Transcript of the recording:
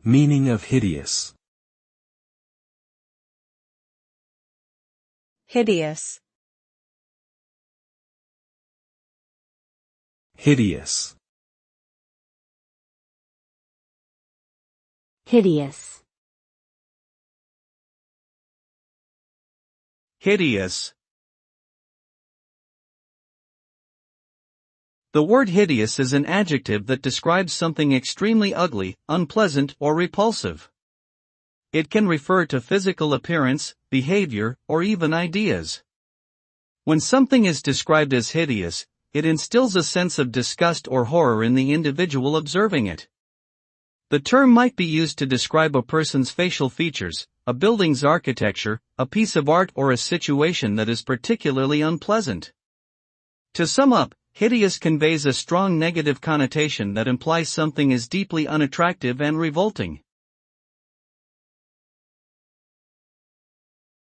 Meaning of hideous. Hideous. Hideous. Hideous. Hideous. The word hideous is an adjective that describes something extremely ugly, unpleasant, or repulsive. It can refer to physical appearance, behavior, or even ideas. When something is described as hideous, it instills a sense of disgust or horror in the individual observing it. The term might be used to describe a person's facial features, a building's architecture, a piece of art, or a situation that is particularly unpleasant. To sum up, hideous conveys a strong negative connotation that implies something is deeply unattractive and revolting.